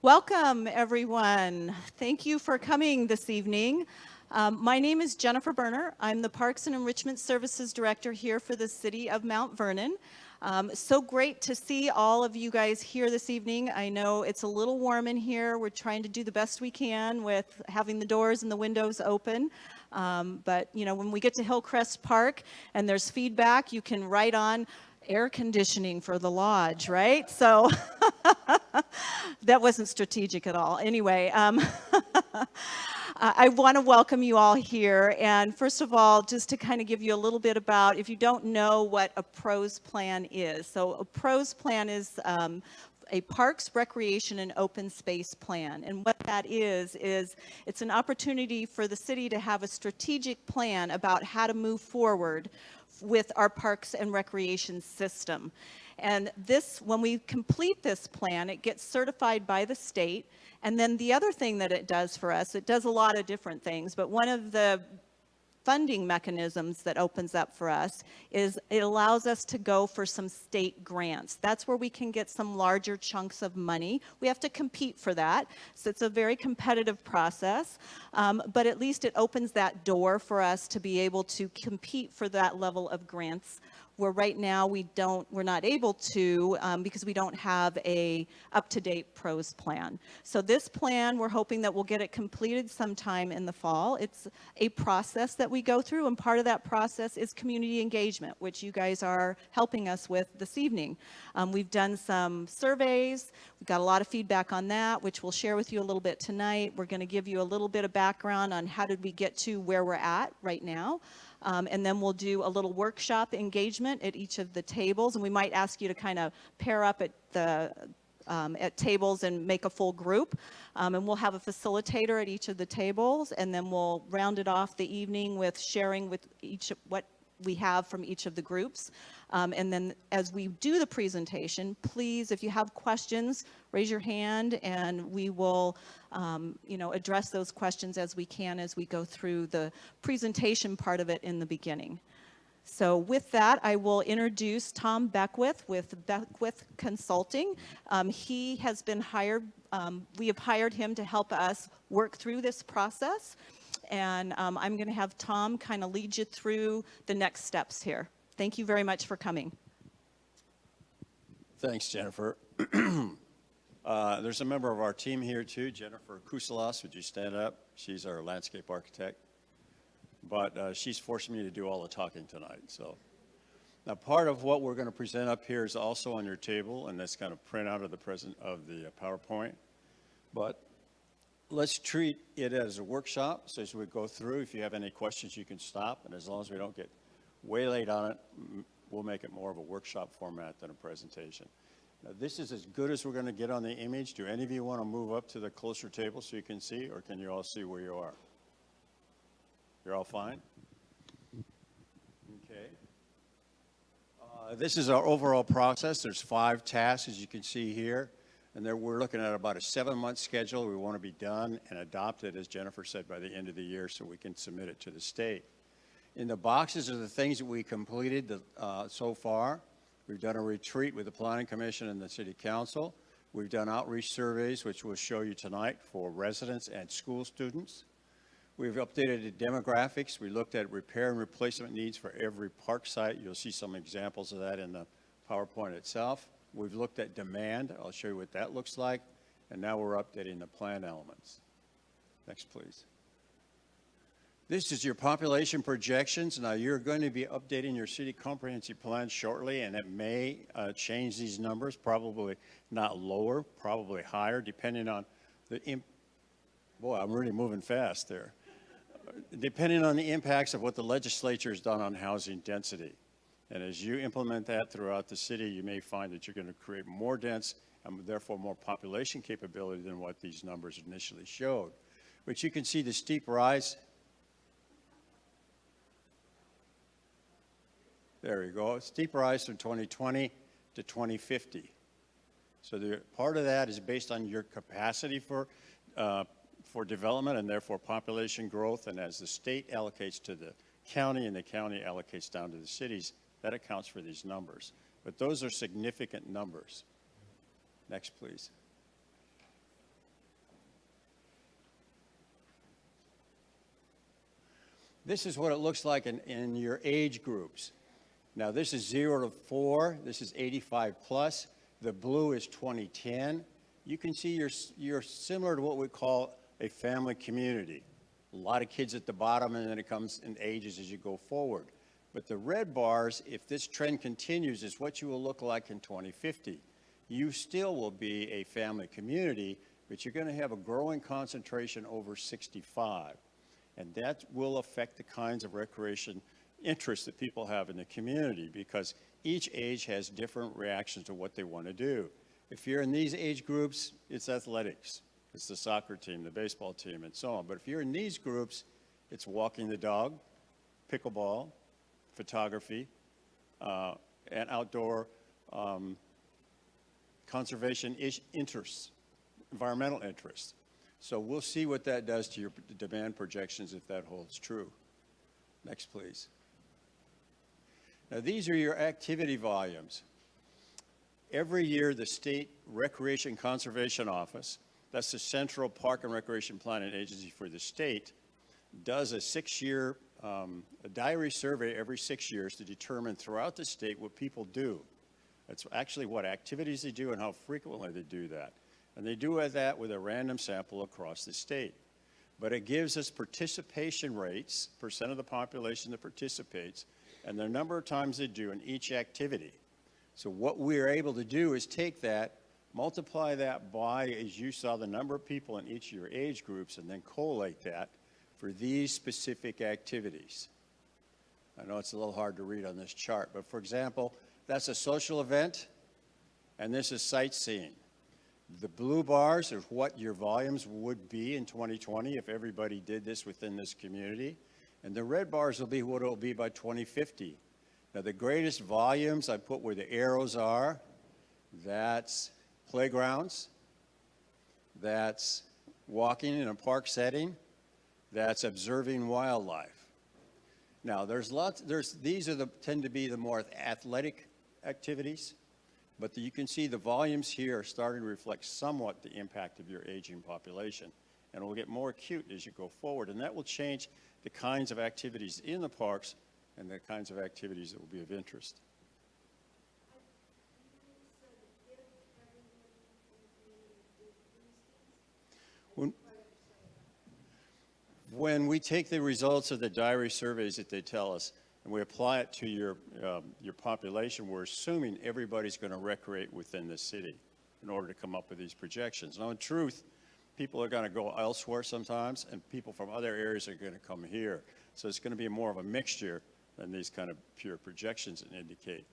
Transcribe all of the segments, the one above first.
Welcome, everyone. Thank you for coming this evening. My name is Jennifer Berner. I'm the Parks and Enrichment Services Director here for the City of Mount Vernon. So great to see all of you guys here this evening. I know it's a little warm in here. We're trying to do the best we can with having the doors and the windows open. But, you know, when we get to Hillcrest Park and there's feedback, you can write on air conditioning for the lodge, right? So that wasn't strategic at all. Anyway, I want to welcome you all here. And first of all, just to kind of give you a little bit about, if you don't know what a PROS plan is. So a PROS plan is a Parks, Recreation, and Open Space Plan. And what that is it's an opportunity for the city to have a strategic plan about how to move forward with our parks and recreation system. And this, when we complete this plan, it gets certified by the state. And then the other thing that it does for us, it does a lot of different things, but one of the funding mechanisms that opens up for us is it allows us to go for some state grants. That's where we can get some larger chunks of money. We have to compete for that, so it's a very competitive process, but at least it opens that door for us to be able to compete for that level of grants, where right now we're not able to because we don't have a up-to-date PROS plan. So this plan, we're hoping that we'll get it completed sometime in the fall. It's a process that we go through, and part of that process is community engagement, which you guys are helping us with this evening. We've done some surveys. We've got a lot of feedback on that, which we'll share with you a little bit tonight. We're going to give you a little bit of background on how did we get to where we're at right now. And then we'll do a little workshop engagement at each of the tables, and we might ask you to kind of pair up at tables and make a full group. And we'll have a facilitator at each of the tables, and then we'll round it off the evening with sharing with each what we have from each of the groups. And then as we do the presentation, please, if you have questions, raise your hand, and we will address those questions as we can as we go through the presentation part of it in the beginning. So with that, I will introduce Tom Beckwith with Beckwith Consulting. He has been hired, we have hired him to help us work through this process. And I'm going to have Tom kind of lead you through the next steps here. Thank you very much for coming. Thanks, Jennifer. There's a member of our team here too, Jennifer Kuselas. Would you stand up? She's our landscape architect. But she's forcing me to do all the talking tonight. So now part of what we're going to present up here is also on your table, and that's kind of print out of the PowerPoint. But let's treat it as a workshop. So as we go through, if you have any questions, you can stop. And as long as we don't get way late on it, we'll make it more of a workshop format than a presentation. Now, this is as good as we're going to get on the image. Do any of you want to move up to the closer table so you can see, or can you all see where you are? You're all fine? Okay. This is our overall process. There's 5 tasks, as you can see here. And there we're looking at about a 7-month schedule. We want to be done and adopted, as Jennifer said, by the end of the year so we can submit it to the state. In the boxes are the things that we completed so far. We've done a retreat with the Planning Commission and the City Council. We've done outreach surveys, which we'll show you tonight for residents and school students. We've updated the demographics. We looked at repair and replacement needs for every park site. You'll see some examples of that in the PowerPoint itself. We've looked at demand. I'll show you what that looks like. And now we're updating the plan elements. Next, please. This is your population projections. Now, you're going to be updating your city comprehensive plan shortly, and it may change these numbers, probably not lower, probably higher, depending on the boy, I'm really moving fast there. Depending on the impacts of what the legislature has done on housing density. And as you implement that throughout the city, you may find that you're going to create more dense and therefore more population capability than what these numbers initially showed. But you can see the steep rise. There you go, steep rise from 2020 to 2050. So part of that is based on your capacity for development and therefore population growth. And as the state allocates to the county and the county allocates down to the cities, that accounts for these numbers. But those are significant numbers. Next, please. This is what it looks like in your age groups. Now, this is 0 to 4. This is 85 plus. The blue is 2010. You can see you're similar to what we call a family community. A lot of kids at the bottom, and then it comes in ages as you go forward. But the red bars, if this trend continues, is what you will look like in 2050. You still will be a family community, but you're going to have a growing concentration over 65. And that will affect the kinds of recreation interests that people have in the community, because each age has different reactions to what they want to do. If you're in these age groups, it's athletics. It's the soccer team, the baseball team, and so on. But if you're in these groups, it's walking the dog, pickleball, photography, and outdoor conservation interests, environmental interests. So we'll see what that does to your demand projections if that holds true. Next, please. Now, these are your activity volumes. Every year, the State Recreation Conservation Office, that's the central park and recreation planning agency for the state, does a 6-year a diary survey every 6 years to determine throughout the state what people do. That's actually what activities they do and how frequently they do that. And they do that with a random sample across the state. But it gives us participation rates, percent of the population that participates, and the number of times they do in each activity. So what we're able to do is take that, multiply that by, as you saw, the number of people in each of your age groups, and then collate that for these specific activities. I know it's a little hard to read on this chart, but for example, that's a social event, and this is sightseeing. The blue bars are what your volumes would be in 2020 if everybody did this within this community, and the red bars will be what it will be by 2050. Now, the greatest volumes I put where the arrows are, that's playgrounds, that's walking in a park setting, that's observing wildlife. Now, these tend to be the more athletic activities, but you can see the volumes here are starting to reflect somewhat the impact of your aging population, and it will get more acute as you go forward, and that will change the kinds of activities in the parks and the kinds of activities that will be of interest. When we take the results of the diary surveys that they tell us and we apply it to your population, we're assuming everybody's going to recreate within the city in order to come up with these projections. Now, in truth, people are going to go elsewhere sometimes, and people from other areas are going to come here. So it's going to be more of a mixture than these kind of pure projections indicate.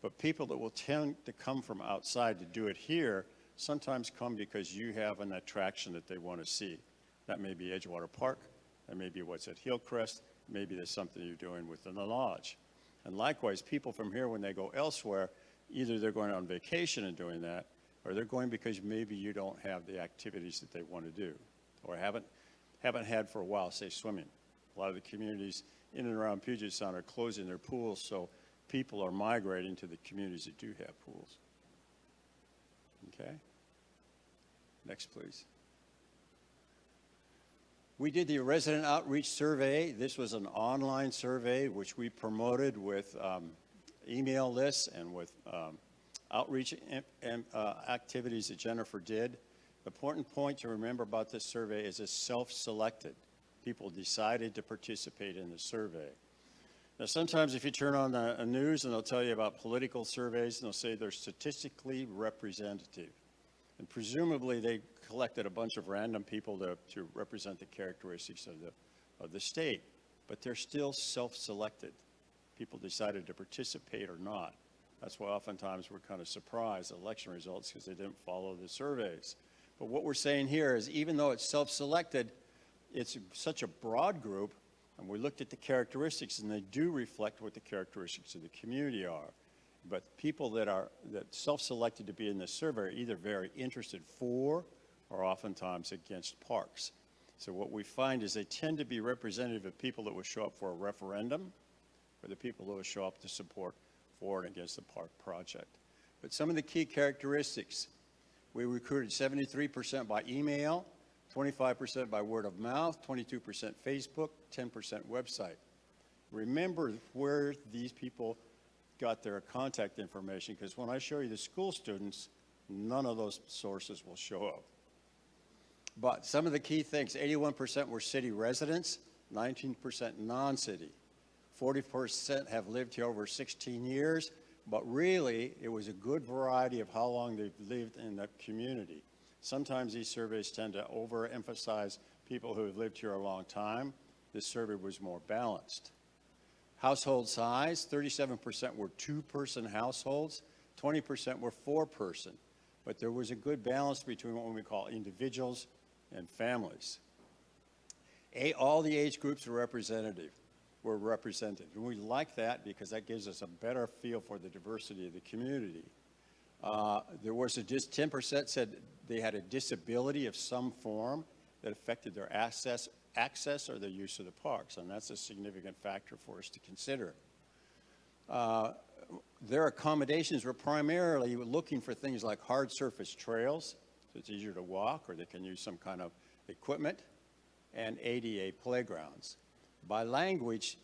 But people that will tend to come from outside to do it here sometimes come because you have an attraction that they want to see. That may be Edgewater Park. That may be what's at Hillcrest. Maybe there's something you're doing within the lodge. And likewise, people from here, when they go elsewhere, either they're going on vacation and doing that, or they're going because maybe you don't have the activities that they want to do, or haven't had for a while, say swimming. A lot of the communities in and around Puget Sound are closing their pools, so people are migrating to the communities that do have pools. Okay? Next, please. We did the resident outreach survey. This was an online survey which we promoted with email lists and with outreach activities that Jennifer did. The important point to remember about this survey is it's self-selected. People decided to participate in the survey. Now, sometimes if you turn on the news and they'll tell you about political surveys, and they'll say they're statistically representative. And presumably they collected a bunch of random people to represent the characteristics of the state, but they're still self-selected. People decided to participate or not. That's why oftentimes we're kind of surprised at election results because they didn't follow the surveys. But what we're saying here is even though it's self-selected, it's such a broad group, and we looked at the characteristics, and they do reflect what the characteristics of the community are. But people that self-selected to be in this survey are either very interested for or oftentimes against parks. So what we find is they tend to be representative of people that will show up for a referendum or the people that will show up to support for and against the park project. But some of the key characteristics, we recruited 73% by email, 25% by word of mouth, 22% Facebook, 10% website. remember where these people got their contact information, because when I show you the school students, none of those sources will show up. But some of the key things, 81% were city residents, 19% non-city. 40% have lived here over 16 years, but really it was a good variety of how long they've lived in the community. Sometimes these surveys tend to overemphasize people who have lived here a long time. This survey was more balanced. Household size, 37% were two-person households, 20% were four-person. But there was a good balance between what we call individuals and families. All the age groups were represented. And we like that because that gives us a better feel for the diversity of the community. There was just 10% said they had a disability of some form that affected their access or their use of the parks, and that's a significant factor for us to consider. Their accommodations were primarily looking for things like hard surface trails, so it's easier to walk, or they can use some kind of equipment, and ADA playgrounds. By language,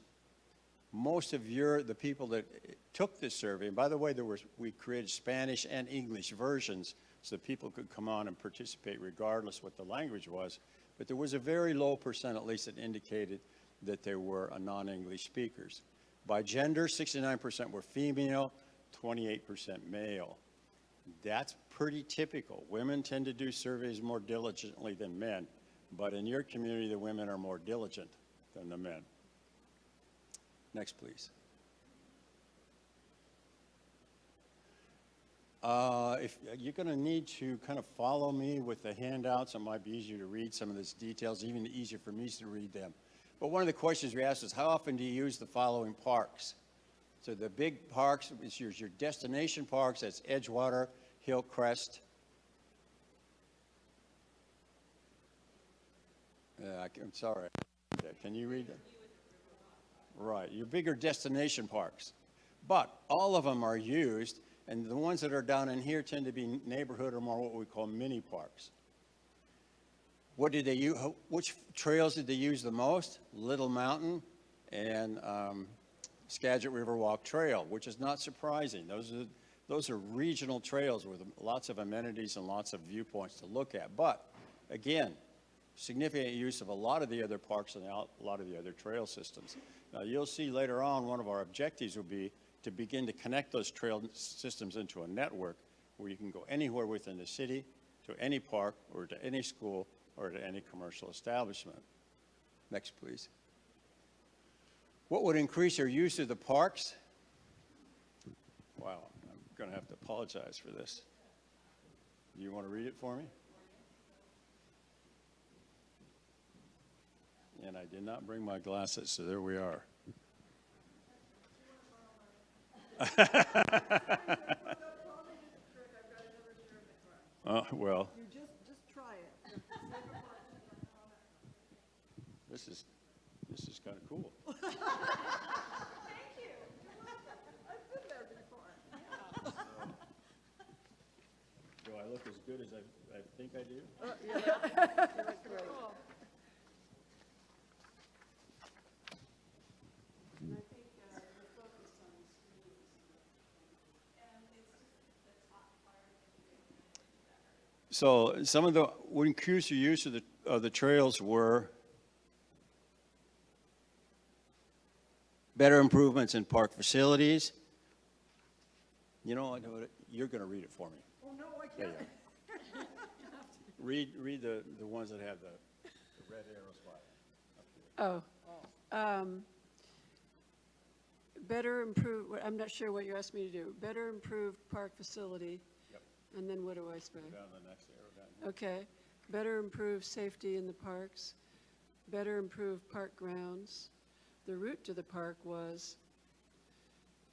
most of the people that took this survey, and by the way, we created Spanish and English versions so that people could come on and participate regardless what the language was, but there was a very low percent, at least, that indicated that they were non-English speakers. By gender, 69% were female, 28% male. That's pretty typical. Women tend to do surveys more diligently than men, but in your community, the women are more diligent than the men. Next, please. If you're going to need to kind of follow me with the handouts, it might be easier to read some of these details, even easier for me to read them. But one of the questions we asked is, how often do you use the following parks? So the big parks is your destination parks. That's Edgewater, Hillcrest. I'm sorry. Can you read it? Right, your bigger destination parks. But all of them are used, and the ones that are down in here tend to be neighborhood or more what we call mini parks. What did they use? Which trails did they use the most? Little Mountain and Skagit River Walk Trail, which is not surprising. Those are regional trails with lots of amenities and lots of viewpoints to look at. But again, significant use of a lot of the other parks and a lot of the other trail systems. Now, you'll see later on one of our objectives will be to begin to connect those trail systems into a network where you can go anywhere within the city, to any park, or to any school, or to any commercial establishment. Next, please. What would increase your use of the parks? Wow, I'm going to have to apologize for this. Do you want to read it for me? And I did not bring my glasses, so there we are. Well. You just try it. This is kind of cool. Thank you. I've been there before. Do I look as good as I think I do? Yeah. You look great. So some of the what increased your use of the trails were better improvements in park facilities. You know, you're going to read it for me. Oh, no, I can't. Yeah. Read the ones that have the red arrows by it. Better improve, I'm not sure what you're asking me to do. Better improved park facility. Yep. And then what do I say? Down the next arrow down here. Okay. Better improve safety in the parks. Better improve park grounds. The route to the park was,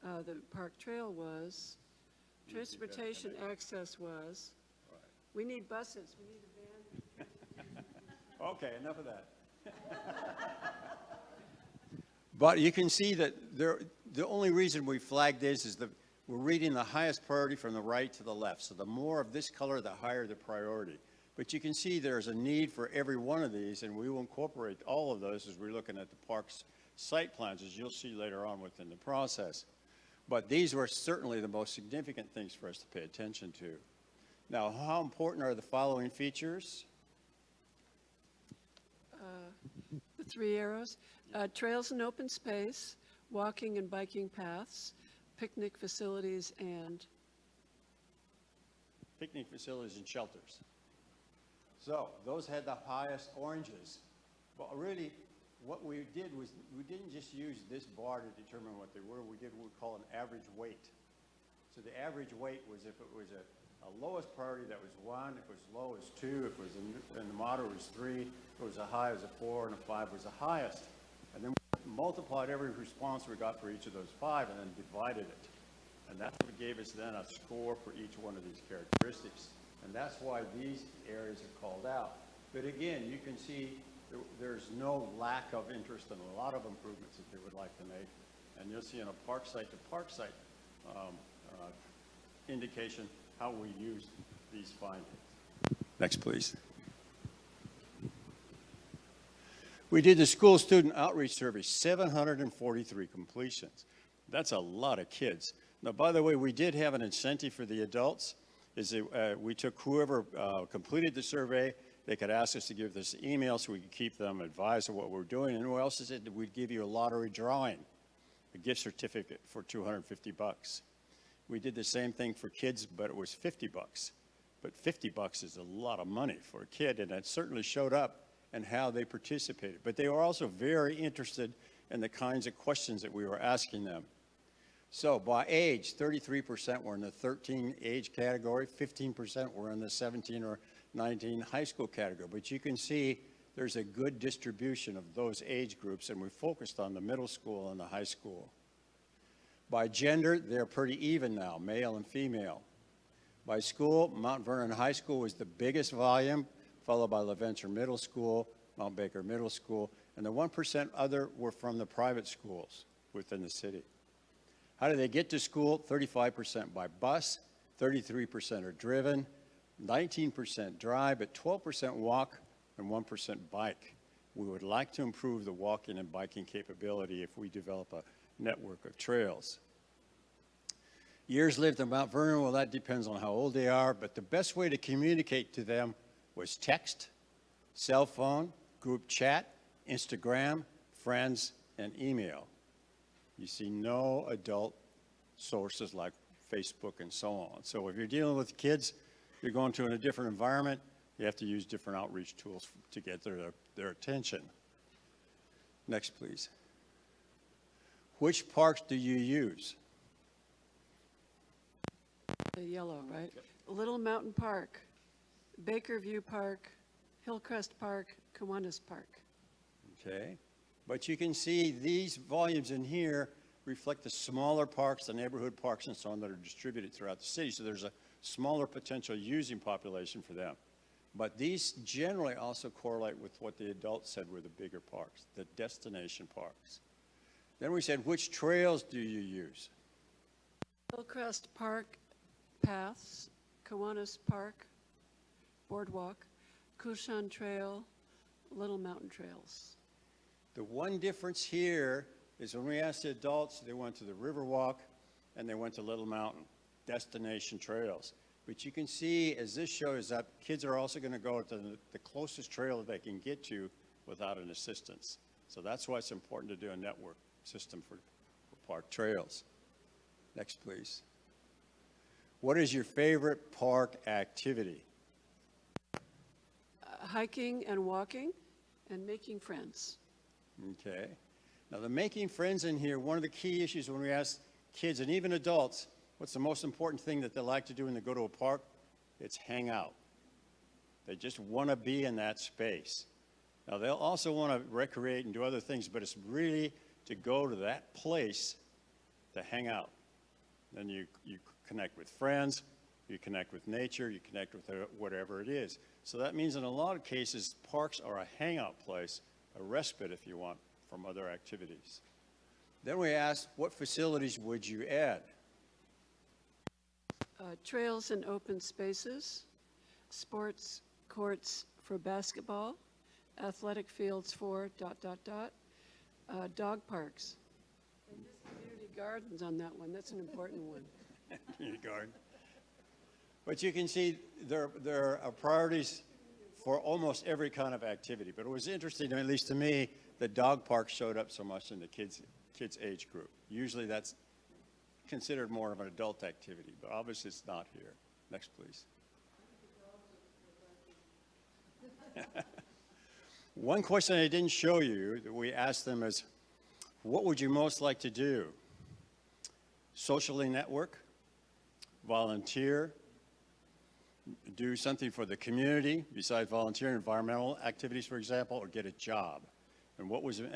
the park trail was, transportation access was. Right. We need buses. We need a van. Okay, enough of that. But you can see that the only reason we flagged this is that we're reading the highest priority from the right to the left. So the more of this color, the higher the priority. But you can see there's a need for every one of these, and we will incorporate all of those as we're looking at the parks site plans, as you'll see later on within the process. But these were certainly the most significant things for us to pay attention to. Now, how important are the following features? The three arrows, trails and open space, walking and biking paths, picnic facilities, and Picnic facilities and shelters. So those had the highest oranges. But really, what we did was we didn't just use this bar to determine what they were. We did what we call an average weight. So the average weight was if it was a lowest priority, that was 1, if it was low, it was 2, if it was in the moderate, it was 3, if it was a high, it was a 4, and a 5 was the highest. And then we multiplied every response we got for each of those 5 and then divided it. And that's what gave us then a score for each one of these characteristics. And that's why these areas are called out. But again, you can see there's no lack of interest in a lot of improvements that they would like to make. And you'll see in a park site to park site indication how we use these findings. Next, please. We did the school student outreach survey, 743 completions. That's a lot of kids. Now, by the way, we did have an incentive for the adults. We took whoever completed the survey, they could ask us to give this email so we could keep them advised of what we're doing. And we also said that we'd give you a lottery drawing, a gift certificate for $250. We did the same thing for kids, but it was $50. But $50 is a lot of money for a kid, and it certainly showed up in how they participated. But they were also very interested in the kinds of questions that we were asking them. So by age, 33% were in the 13 age category, 15% were in the 17 or 19 high school category. But you can see there's a good distribution of those age groups, and we focused on the middle school and the high school. By gender, they're pretty even now, male and female. By school, Mount Vernon High School was the biggest volume, followed by LaVenture Middle School, Mount Baker Middle School, and the 1% other were from the private schools within the city. How do they get to school? 35% by bus, 33% are driven, 19% drive, but 12% walk and 1% bike. We would like to improve the walking and biking capability if we develop a network of trails. Years lived in Mount Vernon, well, that depends on how old they are, but the best way to communicate to them was text, cell phone, group chat, Instagram, friends, and email. You see no adult sources like Facebook and so on. So if you're dealing with kids, you're going to in a different environment, you have to use different outreach tools to get their attention. Next, please. Which parks do you use? the yellow, right? Little Mountain Park, Baker View Park, Hillcrest Park, Kiwanis Park. Okay, but you can see these volumes in here reflect the smaller parks, the neighborhood parks and so on that are distributed throughout the city. So there's a smaller potential using population for them. But these generally also correlate with what the adults said were the bigger parks, the destination parks. Then we said, which trails do you use? Hillcrest Park paths, Kiwanis Park, Boardwalk, Kushan Trail, Little Mountain Trails. The one difference here is when we asked the adults, they went to the Riverwalk and they went to Little Mountain, destination trails. But you can see as this shows up, kids are also going to go to the closest trail that they can get to without an assistance. So that's why it's important to do a network system for park trails. Next, please. What is your favorite park activity? Hiking and walking and making friends. Okay. Now the making friends in here, one of the key issues when we ask kids and even adults, what's the most important thing that they like to do when they go to a park? It's hang out. They just want to be in that space. Now they'll also want to recreate and do other things, but it's really to go to that place to hang out. Then you connect with friends, you connect with nature, you connect with whatever it is. So that means in a lot of cases, parks are a hangout place, a respite if you want, from other activities. Then we asked, what facilities would you add? Trails and open spaces, sports courts for basketball, athletic fields for ... Dog parks. And just community gardens on that one, that's an important one. Community garden. But you can see there are priorities for almost every kind of activity. But it was interesting, at least to me, the dog park showed up so much in the kids' age group. Usually that's considered more of an adult activity, but obviously it's not here. Next, please. One question I didn't show you that we asked them is, what would you most like to do? Socially network, volunteer, do something for the community besides volunteer, environmental activities, for example, or get a job. And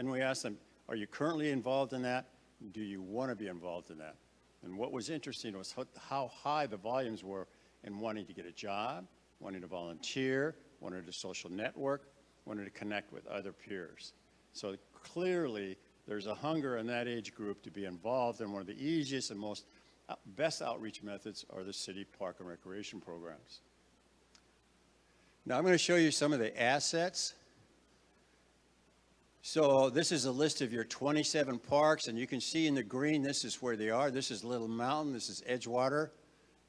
we asked them, are you currently involved in that? Do you want to be involved in that? And what was interesting was how high the volumes were in wanting to get a job, wanting to volunteer, wanting to social network, wanting to connect with other peers. So clearly, there's a hunger in that age group to be involved, and one of the easiest and best outreach methods are the city park and recreation programs. Now I'm going to show you some of the assets. So this is a list of your 27 parks, and you can see in the green, this is where they are. This is Little Mountain, this is Edgewater,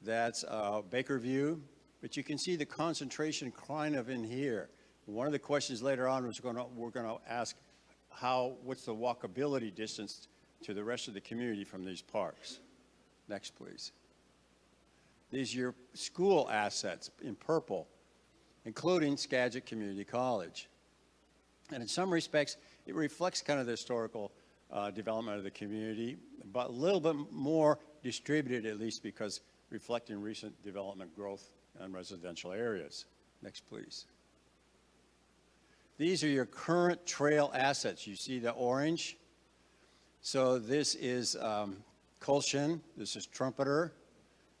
that's Bakerview. But you can see the concentration kind of in here. One of the questions later on was we're going to ask what's the walkability distance to the rest of the community from these parks. Next, please. These are your school assets in purple, including Skagit Community College. And in some respects, it reflects kind of the historical development of the community, but a little bit more distributed, at least because reflecting recent development growth in residential areas. Next, please. These are your current trail assets. You see the orange? So this is Colshan, this is Trumpeter,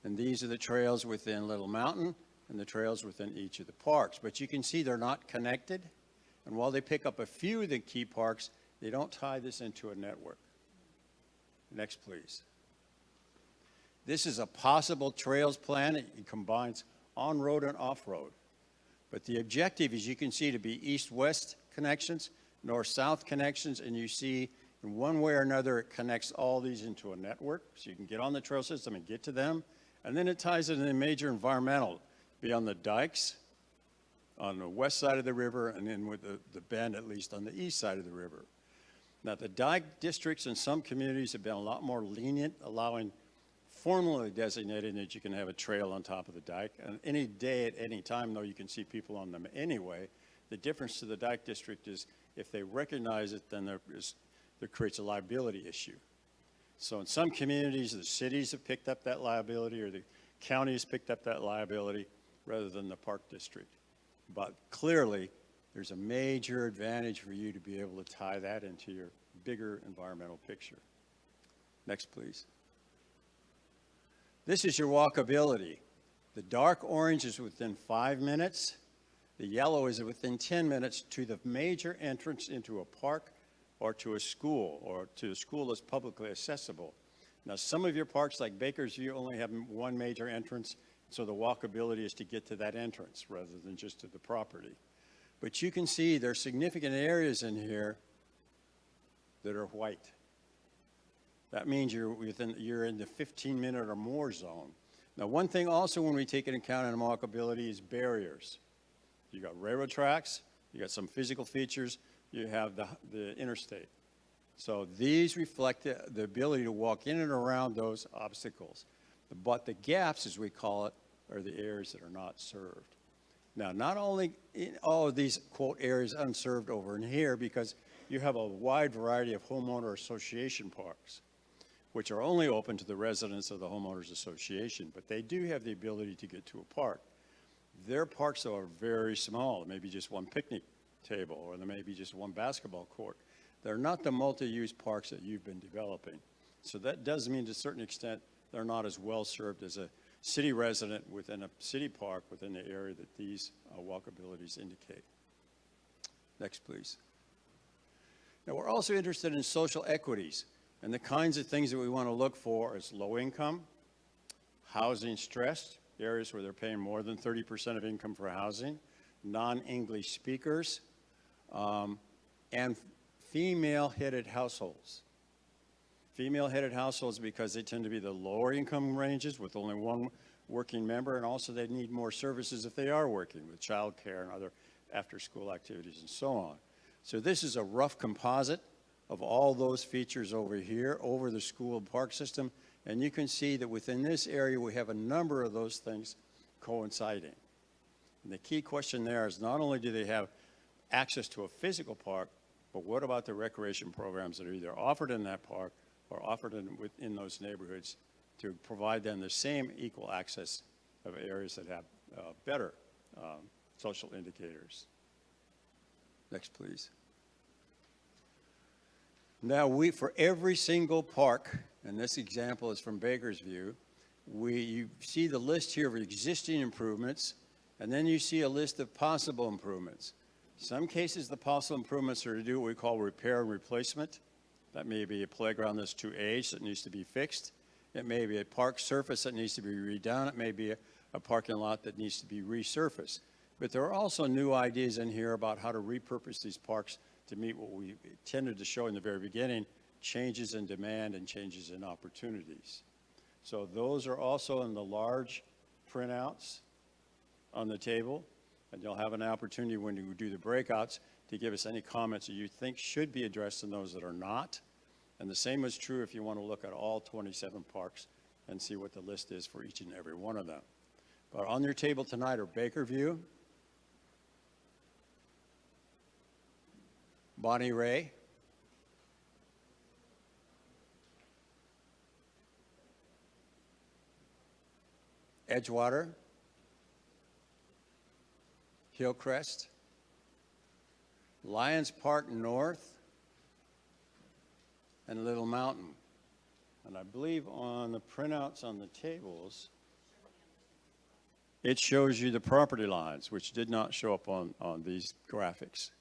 and these are the trails within Little Mountain and the trails within each of the parks. But you can see they're not connected, and while they pick up a few of the key parks, they don't tie this into a network. Next, please. This is a possible trails plan. It combines on-road and off-road. But the objective, as you can see, to be east-west connections, north-south connections, and you see in one way or another it connects all these into a network, so you can get on the trail system and get to them. And then it ties it in a major environmental, be on the dikes, on the west side of the river, and then with the bend, at least on the east side of the river. Now, the dike districts in some communities have been a lot more lenient, allowing formally designated that you can have a trail on top of the dike. And any day at any time, though, you can see people on them anyway. The difference to the dike district is if they recognize it, then there creates a liability issue. So in some communities, the cities have picked up that liability, or the county has picked up that liability rather than the park district. But clearly, there's a major advantage for you to be able to tie that into your bigger environmental picture. Next, please. This is your walkability. The dark orange is within 5 minutes. The yellow is within 10 minutes to the major entrance into a park or to a school that's publicly accessible. Now, some of your parks, like Bakersview, only have one major entrance, so the walkability is to get to that entrance rather than just to the property. But you can see there are significant areas in here that are white. That means you're in the 15-minute or more zone. Now, one thing also when we take into account in walkability is barriers. You got railroad tracks, you got some physical features, you have the interstate. So these reflect the ability to walk in and around those obstacles. But the gaps, as we call it, are the areas that are not served. Now, not only all of these, quote, areas unserved over in here, because you have a wide variety of homeowner association parks, which are only open to the residents of the homeowners association, but they do have the ability to get to a park. Their parks are very small, maybe just one picnic table, or there may be just one basketball court. They're not the multi-use parks that you've been developing. So that does mean to a certain extent they're not as well served as a city resident within a city park within the area that these walkabilities indicate. Next, please. Now, we're also interested in social equities, and the kinds of things that we want to look for is low income, housing stressed, areas where they're paying more than 30% of income for housing, non-English speakers, and female-headed households. Female-headed households because they tend to be the lower income ranges with only one working member, and also they need more services if they are working with childcare and other after-school activities and so on. So this is a rough composite of all those features over here, over the school and park system, and you can see that within this area we have a number of those things coinciding. And the key question there is not only do they have access to a physical park, but what about the recreation programs that are either offered in that park or offered within those neighborhoods to provide them the same equal access of areas that have better social indicators. Next, please. Now, for every single park, and this example is from Bakersview, you see the list here of existing improvements, and then you see a list of possible improvements. Some cases, the possible improvements are to do what we call repair and replacement. That may be a playground that's too aged that needs to be fixed. It may be a park surface that needs to be redone. It may be a parking lot that needs to be resurfaced. But there are also new ideas in here about how to repurpose these parks to meet what we intended to show in the very beginning, changes in demand and changes in opportunities. So those are also in the large printouts on the table, and you'll have an opportunity when you do the breakouts to give us any comments that you think should be addressed and those that are not. And the same is true if you want to look at all 27 parks and see what the list is for each and every one of them. But on your table tonight are Bakerview, Bonnie Ray, Edgewater, Hillcrest, Lions Park North, and Little Mountain. And I believe on the printouts on the tables, it shows you the property lines, which did not show up on these graphics.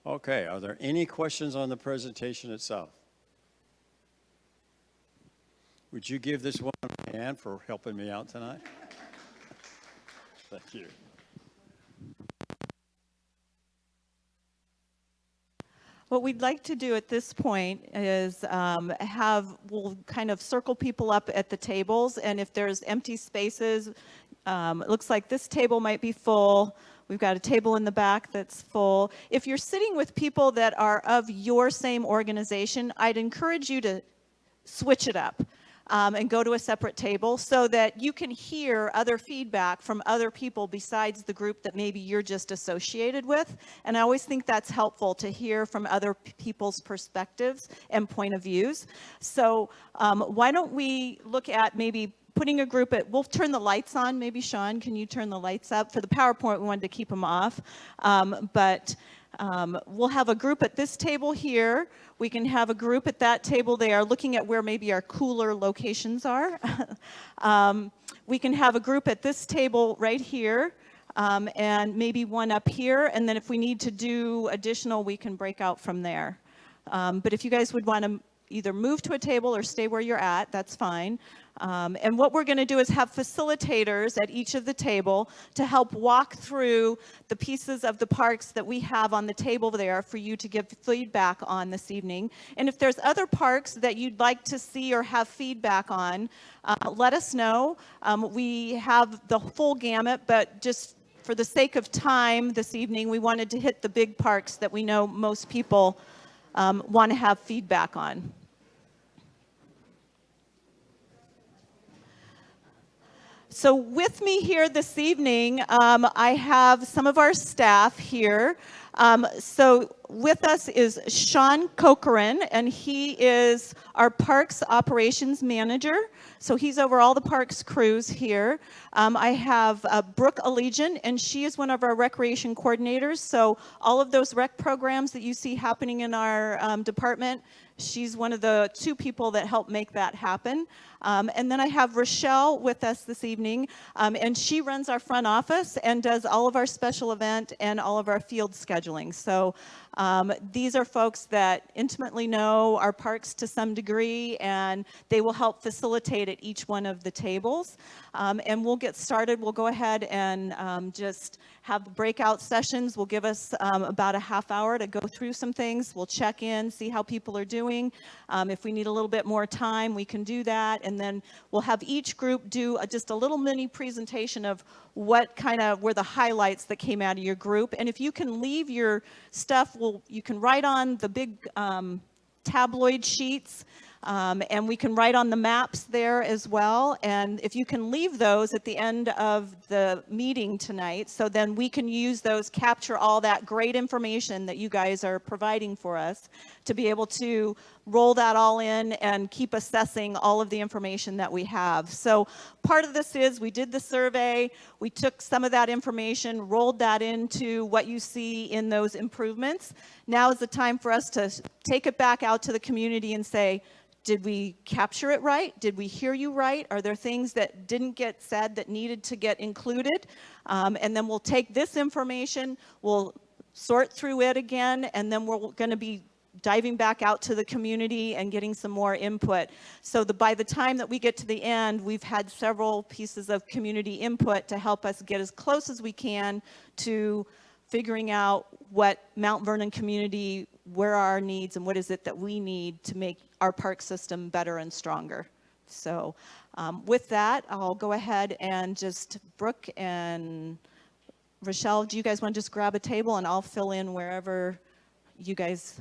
Okay, are there any questions on the presentation itself? Would you give this one a hand for helping me out tonight? Thank you. What we'd like to do at this point is we'll kind of circle people up at the tables, and if there's empty spaces, it looks like this table might be full. We've got a table in the back that's full. If you're sitting with people that are of your same organization, I'd encourage you to switch it up. And go to a separate table so that you can hear other feedback from other people besides the group that maybe you're just associated with. And I always think that's helpful to hear from other people's perspectives and point of views. So why don't we look at maybe putting a group we'll turn the lights on. Maybe Sean, can you turn the lights up? For the PowerPoint, we wanted to keep them off. We'll have a group at this table here. We can have a group at that table there looking at where maybe our cooler locations are. We can have a group at this table right here and maybe one up here. And then if we need to do additional, we can break out from there. But if you guys would want to either move to a table or stay where you're at, that's fine. And what we're going to do is have facilitators at each of the table to help walk through the pieces of the parks that we have on the table there for you to give feedback on this evening. And if there's other parks that you'd like to see or have feedback on, let us know. We have the full gamut, but just for the sake of time this evening, we wanted to hit the big parks that we know most people want to have feedback on. So with me here this evening, I have some of our staff here. So with us is Sean Cochran, and he is our Parks Operations Manager. So he's over all the parks crews here. I have Brooke Allegiant, and she is one of our recreation coordinators. So all of those rec programs that you see happening in our department, she's one of the two people that help make that happen. And then I have Rochelle with us this evening, and she runs our front office and does all of our special event and all of our field scheduling. So these are folks that intimately know our parks to some degree, and they will help facilitate at each one of the tables. And we'll get started. We'll go ahead and just have the breakout sessions. Will give us about a half hour to go through some things. We'll check in, see how people are doing. If we need a little bit more time, we can do that. And then we'll have each group do just a little mini presentation of what kind of were the highlights that came out of your group. And if you can leave your stuff, you can write on the big tabloid sheets. And we can write on the maps there as well. And if you can leave those at the end of the meeting tonight, so then we can use those, capture all that great information that you guys are providing for us to be able to roll that all in and keep assessing all of the information that we have. So part of this is we did the survey, we took some of that information, rolled that into what you see in those improvements. Now is the time for us to take it back out to the community and say, did we capture it right? Did we hear you right? Are there things that didn't get said that needed to get included? And then we'll take this information, we'll sort through it again, and then we're going to be diving back out to the community and getting some more input. So by the time that we get to the end, we've had several pieces of community input to help us get as close as we can to figuring out what Mount Vernon community, where are our needs, and what is it that we need to make our park system better and stronger. So with that, I'll go ahead and just, Brooke and Rochelle, do you guys want to just grab a table and I'll fill in wherever you guys.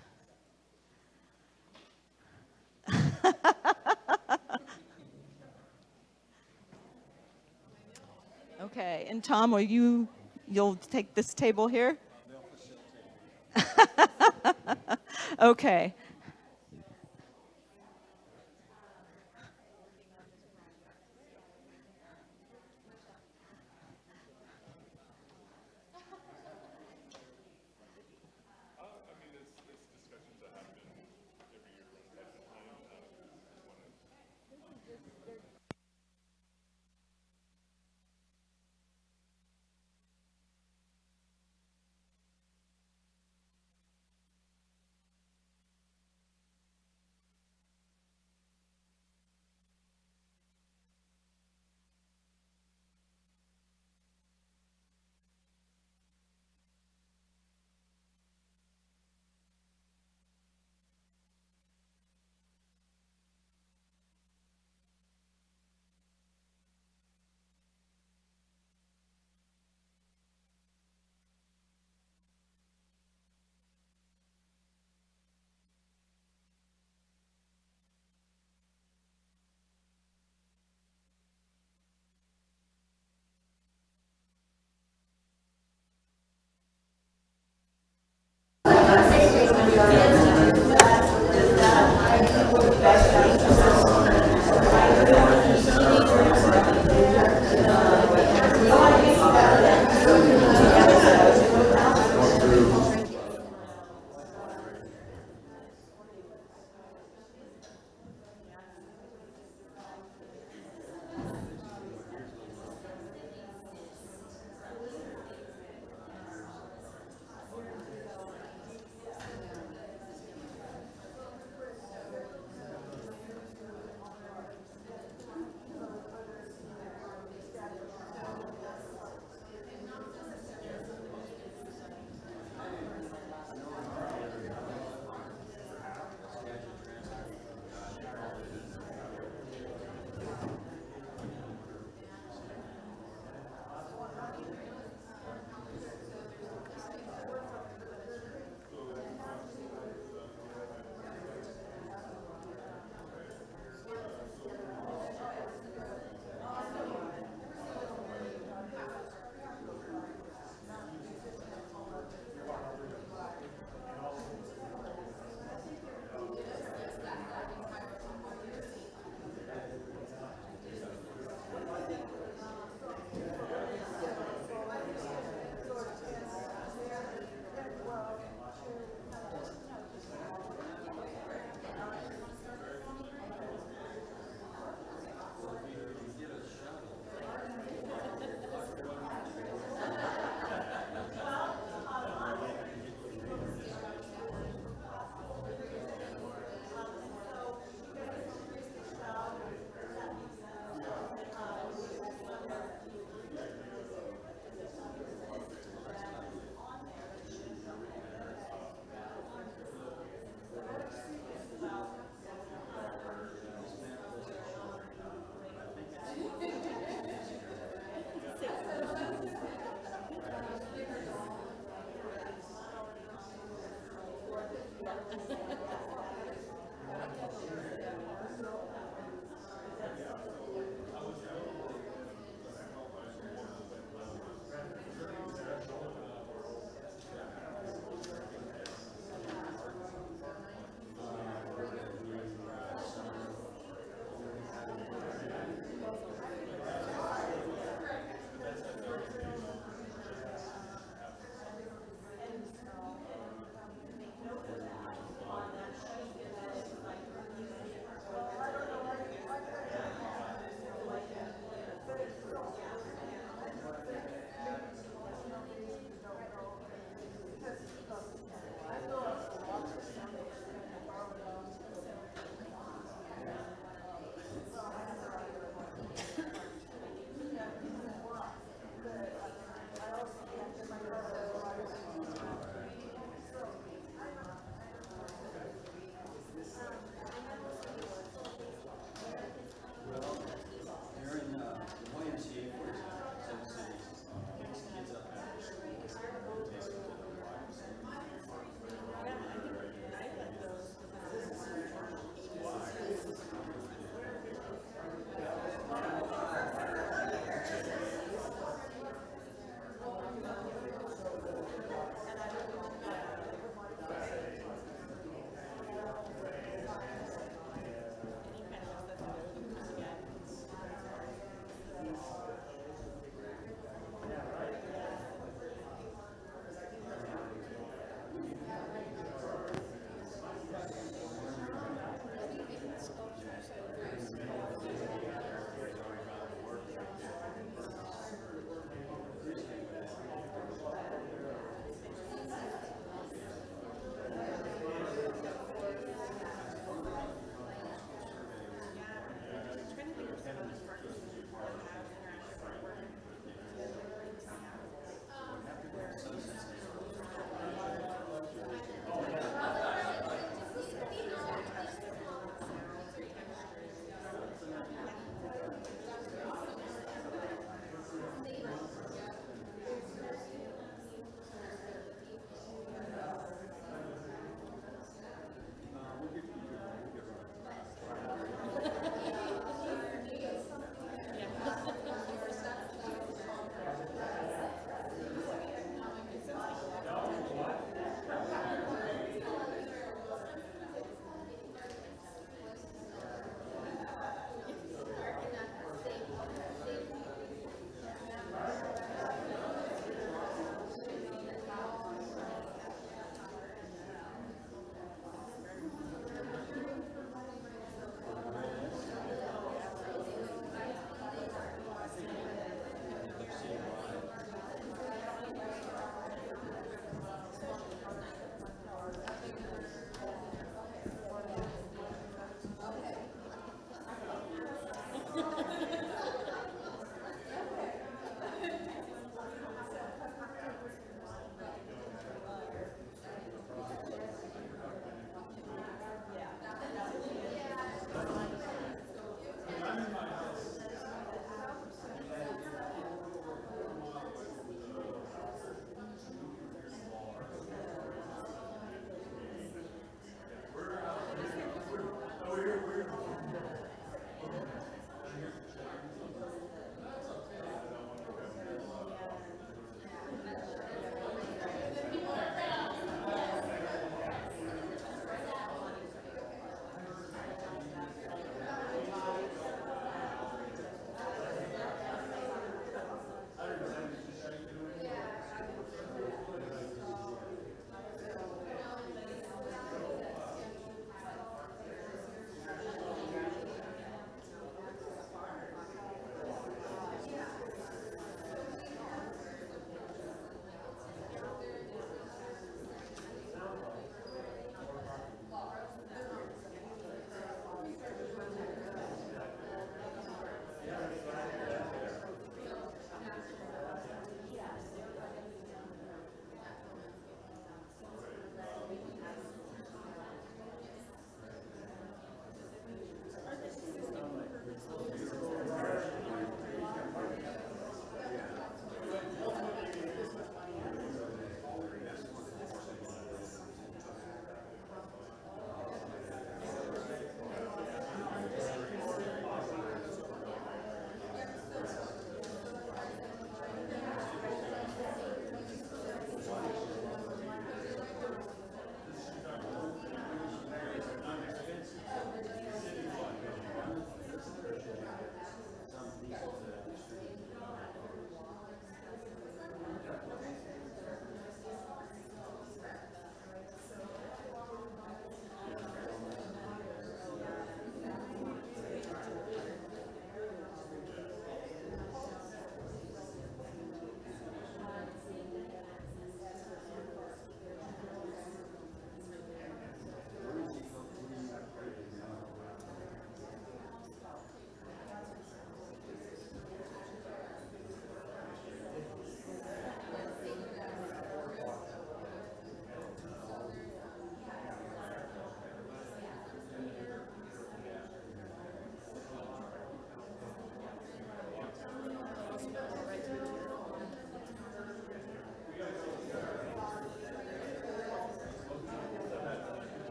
Okay, and Tom, you'll take this table here? Okay.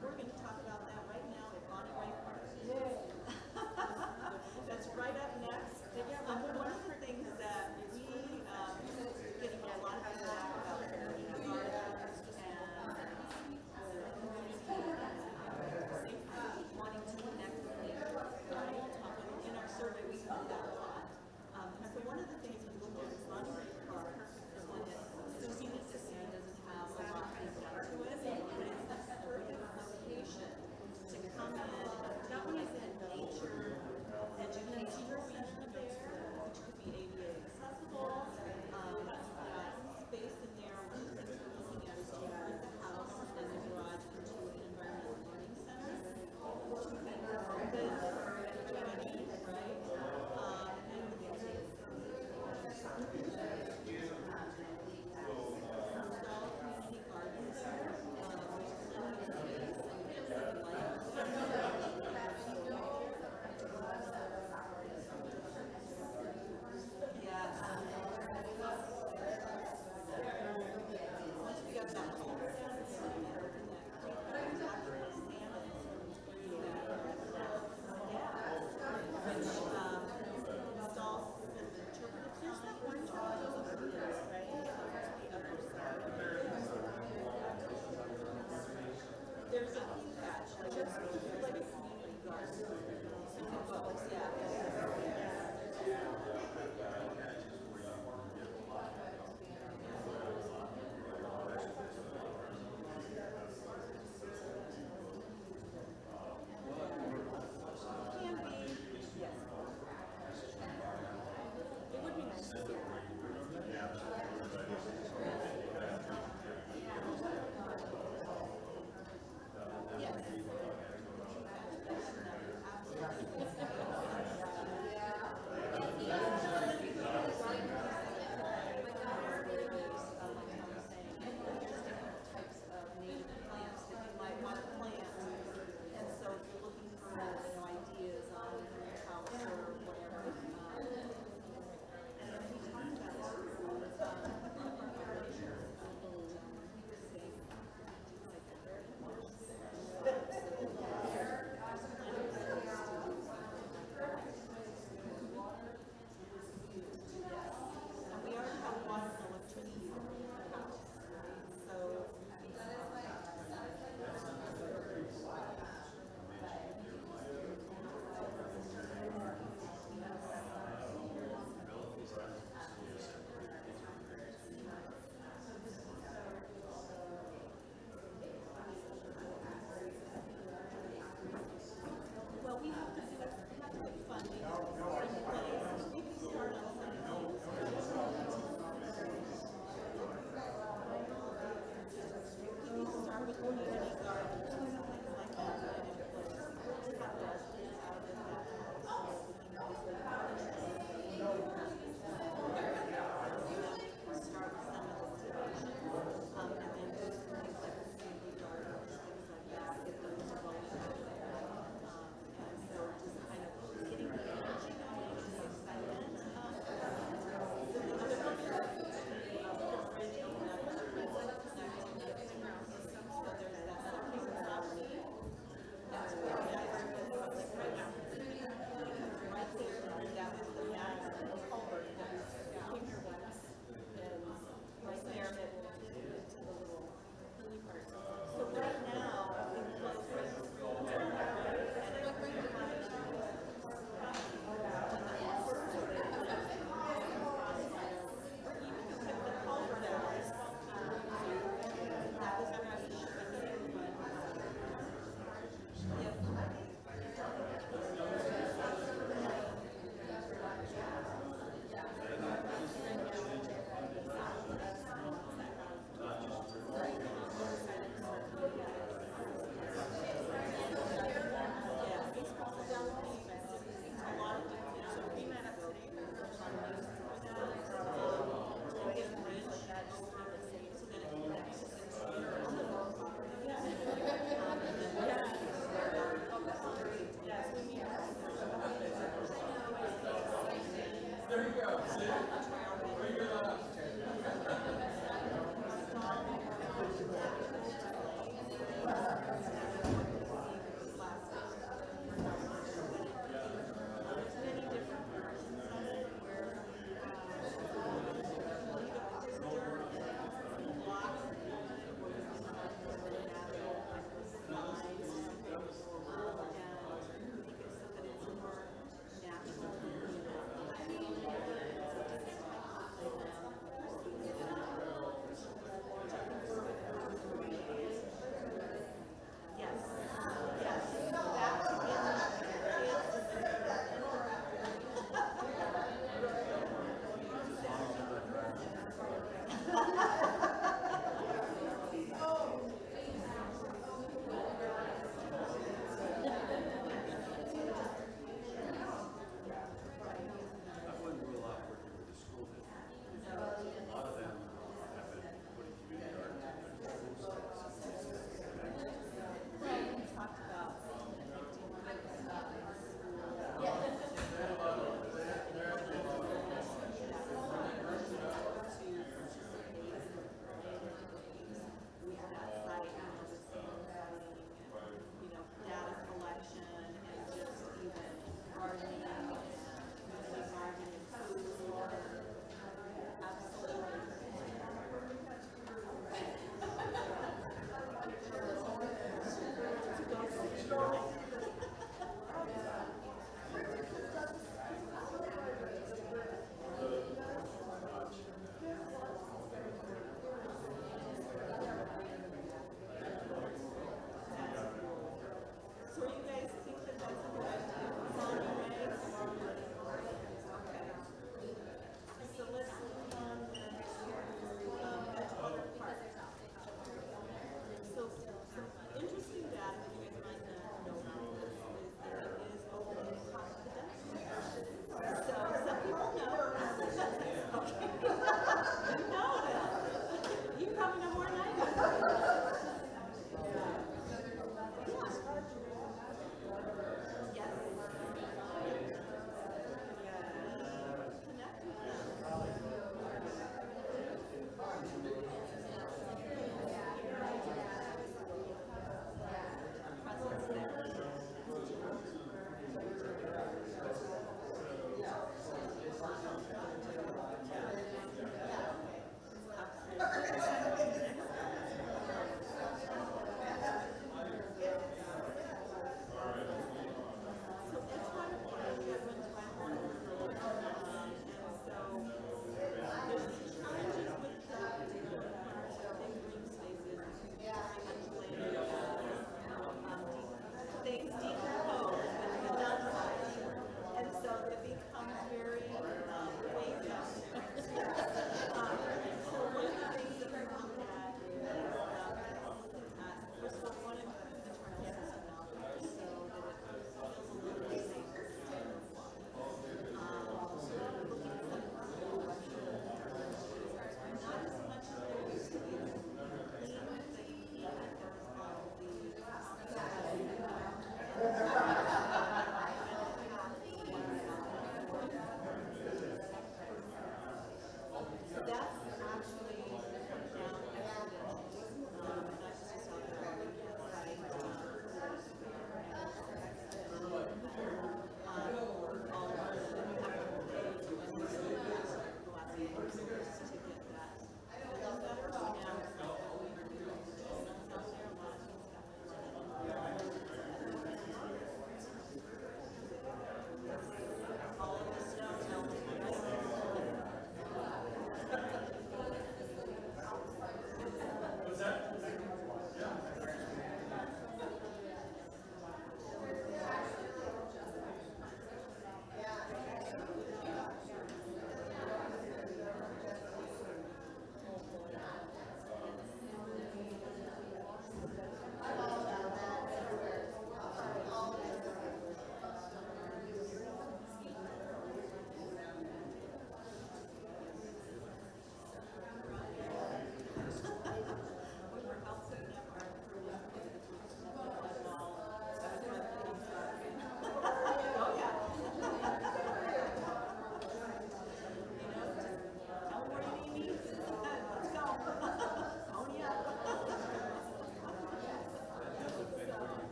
we're going to talk about that right now at Bonnie Ray Park. That's right up next. One of the things that we getting a lot of feedback about the community gardens and wanting to connect with nature, right? In our survey, we found that a lot. So one of the things we looked at is Bonnie Ray Park is one that it's unique to see, doesn't have a lot being done to it, but it's the perfect location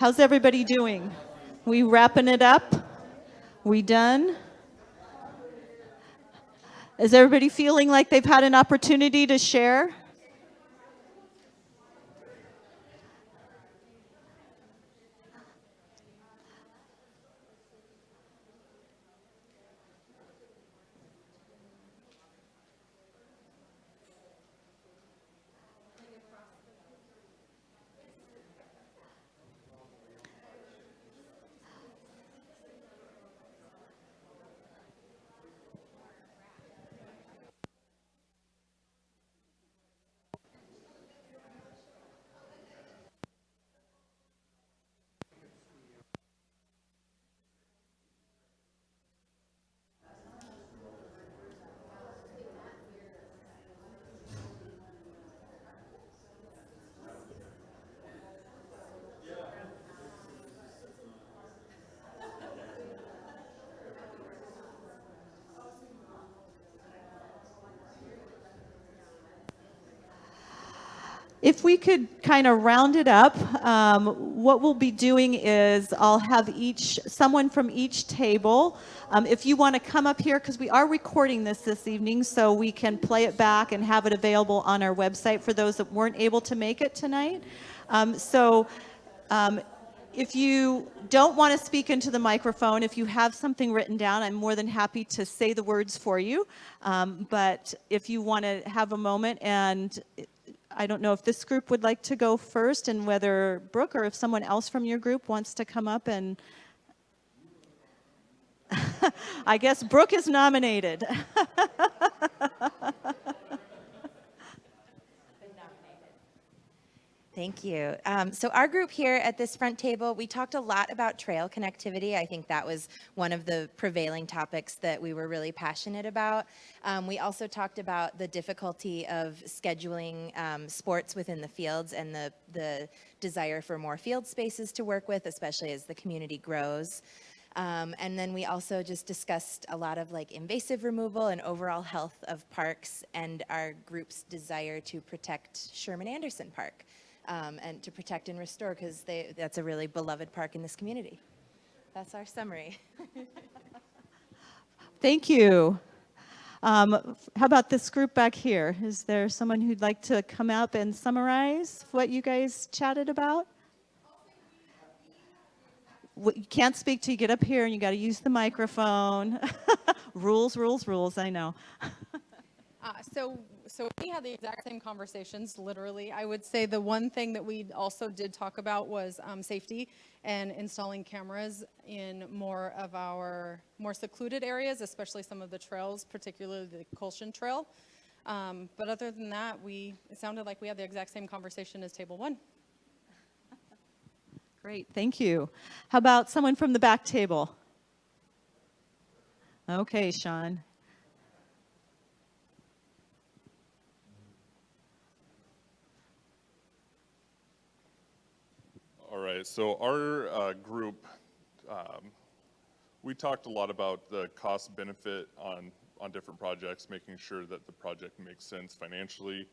How's everybody doing? We wrapping it up? We done? Is everybody feeling like they've had an opportunity to share? If we could kind of round it up, what we'll be doing is I'll have someone from each table. If you want to come up here, because we are recording this evening, so we can play it back and have it available on our website for those that weren't able to make it tonight. If you don't want to speak into the microphone, if you have something written down, I'm more than happy to say the words for you. But if you want to have a moment, and I don't know if this group would like to go first, and whether Brooke or if someone else from your group wants to come up and I guess Brooke is nominated. Thank you. So our group here at this front table, we talked a lot about trail connectivity. I think that was one of the prevailing topics that we were really passionate about. We also talked about the difficulty of scheduling sports within the fields and the desire for more field spaces to work with, especially as the community grows. And then we also just discussed a lot of like invasive removal and overall health of parks and our group's desire to protect Sherman Anderson Park. And to protect and restore, because that's a really beloved park in this community. That's our summary. Thank you. How about this group back here? Is there someone who'd like to come up and summarize what you guys chatted about? You can't speak till you get up here, and you got to use the microphone. Rules, rules, rules, I know. So we had the exact same conversations, literally. I would say the one thing that we also did talk about was safety and installing cameras in more of our more secluded areas, especially some of the trails, particularly the Colshan Trail. But other than that, it sounded like we had the exact same conversation as Table 1. Great, thank you. How about someone from the back table? Okay, Sean. All right, so our group, we talked a lot about the cost benefit on different projects, making sure that the project makes sense financially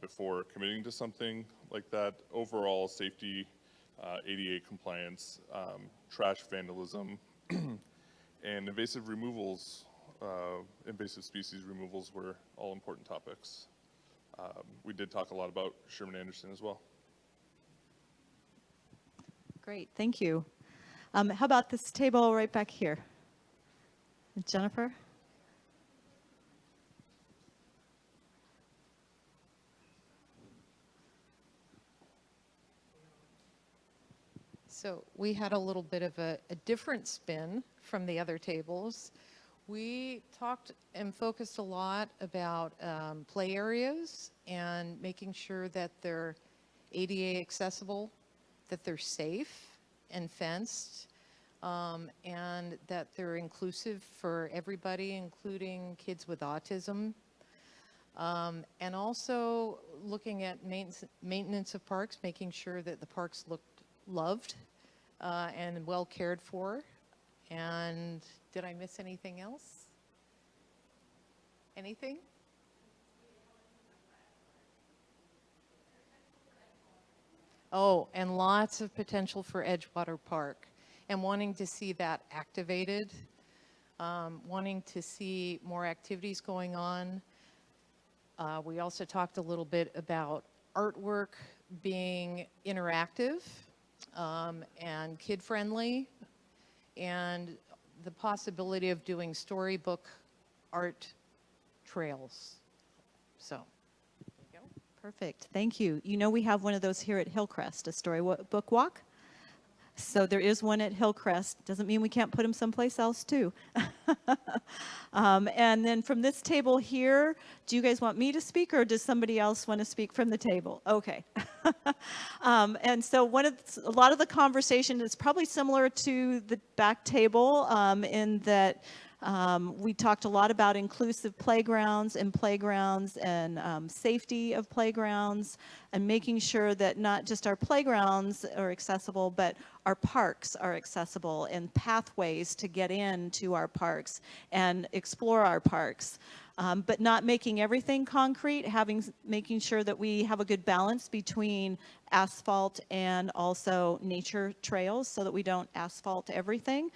before committing to something like that. Overall safety, ADA compliance, trash vandalism, and invasive removals, invasive species removals were all important topics. We did talk a lot about Sherman Anderson as well. Great, thank you. How about this table right back here? Jennifer? So we had a little bit of a different spin from the other tables. We talked and focused a lot about play areas and making sure that they're ADA accessible, that they're safe and fenced, and that they're inclusive for everybody, including kids with autism. And also looking at maintenance of parks, making sure that the parks looked loved and well cared for. And did I miss anything else? Anything? Oh, and lots of potential for Edgewater Park, and wanting to see that activated, wanting to see more activities going on. We also talked a little bit about artwork being interactive and kid-friendly, and the possibility of doing storybook art trails. So. Perfect, thank you. You know we have one of those here at Hillcrest, a storybook walk. So there is one at Hillcrest. Doesn't mean we can't put them someplace else too. And then from this table here, do you guys want me to speak or does somebody else want to speak from the table? Okay. And so a lot of the conversation is probably similar to the back table in that we talked a lot about inclusive playgrounds and safety of playgrounds and making sure that not just our playgrounds are accessible, but our parks are accessible and pathways to get into our parks and explore our parks. But not making everything concrete, making sure that we have a good balance between asphalt and also nature trails so that we don't asphalt everything.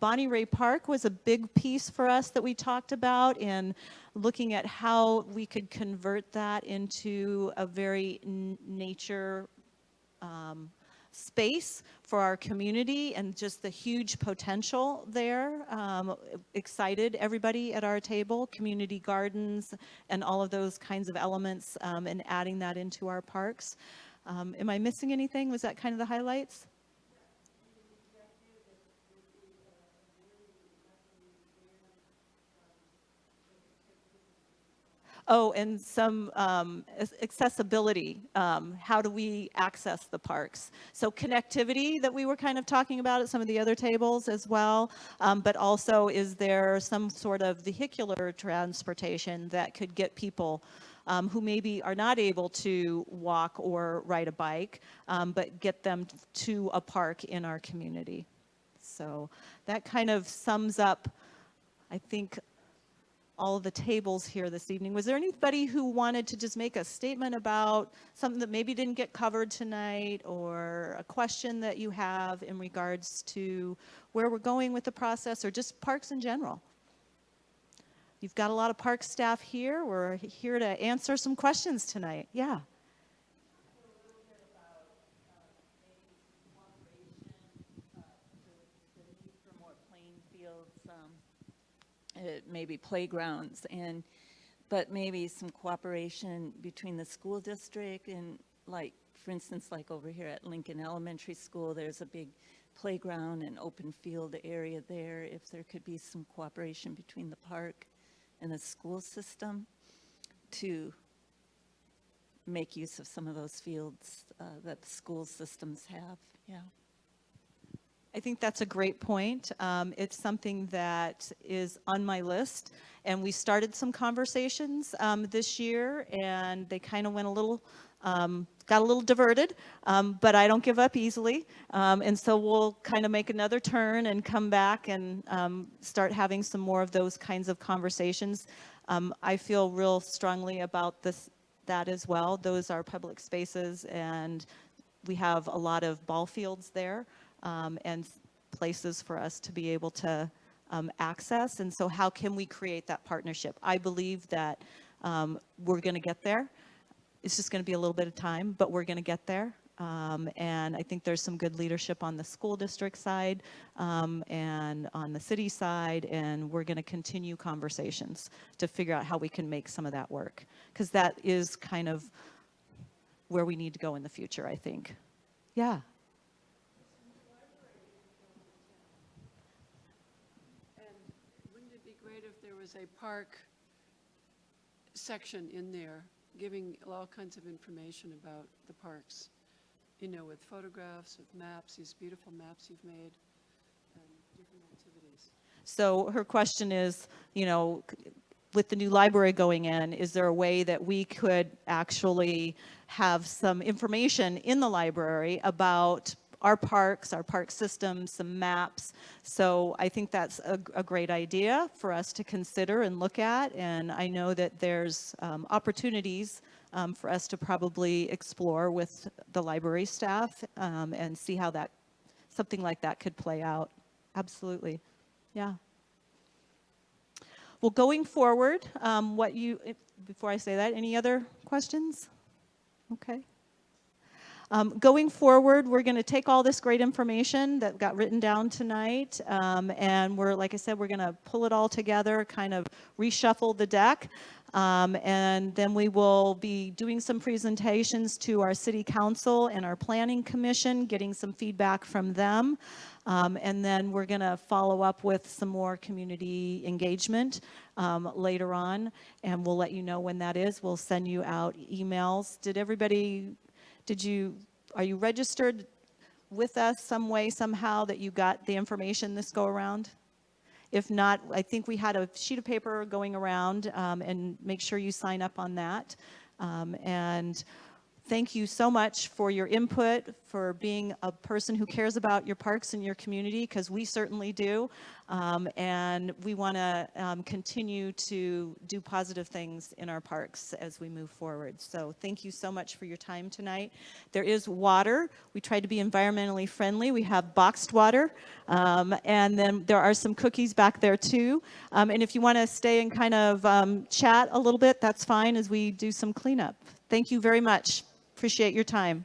Bonnie Ray Park was a big piece for us that we talked about in looking at how we could convert that into a very nature space for our community and just the huge potential there. Excited everybody at our table, community gardens and all of those kinds of elements and adding that into our parks. Am I missing anything? Was that kind of the highlights? Oh, and some accessibility. How do we access the parks? So connectivity that we were kind of talking about at some of the other tables as well, but also is there some sort of vehicular transportation that could get people who maybe are not able to walk or ride a bike, but get them to a park in our community. So that kind of sums up, I think, all of the tables here this evening. Was there anybody who wanted to just make a statement about something that maybe didn't get covered tonight or a question that you have in regards to where we're going with the process or just parks in general? You've got a lot of park staff here. We're here to answer some questions tonight. Yeah. Maybe playgrounds but maybe some cooperation between the school district and like, for instance, like over here at Lincoln Elementary School, there's a big playground and open field area there. If there could be some cooperation between the park and the school system to make use of some of those fields that the school systems have, yeah. I think that's a great point. It's something that is on my list, and we started some conversations this year, and they kind of went got a little diverted, but I don't give up easily, and so we'll kind of make another turn and come back and start having some more of those kinds of conversations. I feel real strongly about that as well. Those are public spaces, and we have a lot of ball fields there. And places for us to be able to access. And so how can we create that partnership? I believe that we're going to get there. It's just going to be a little bit of time, but we're going to get there. And I think there's some good leadership on the school district side and on the city side, and we're going to continue conversations to figure out how we can make some of that work. Because that is kind of where we need to go in the future, I think. Yeah. Was a park section in there giving all kinds of information about the parks, you know, with photographs, with maps, these beautiful maps you've made, and different activities. So her question is, you know, with the new library going in, is there a way that we could actually have some information in the library about our parks, our park system, some maps. So I think that's a great idea for us to consider and look at. And I know that there's opportunities for us to probably explore with the library staff and see how that, something like that could play out. Absolutely. Yeah. Well, going forward, before I say that, any other questions? Okay. Going forward, we're going to take all this great information that got written down tonight, and like I said, we're going to pull it all together, kind of reshuffle the deck, and then we will be doing some presentations to our city council and our planning commission, getting some feedback from them, and then we're going to follow up with some more community engagement later on, and we'll let you know when that is. We'll send you out emails. Are you registered with us some way, somehow, that you got the information this go around? If not, I think we had a sheet of paper going around, and make sure you sign up on that. And thank you so much for your input, for being a person who cares about your parks and your community, because we certainly do. And we want to continue to do positive things in our parks as we move forward. So thank you so much for your time tonight. There is water. We tried to be environmentally friendly. We have boxed water. And then there are some cookies back there too. And if you want to stay and kind of chat a little bit, that's fine as we do some cleanup. Thank you very much. Appreciate your time.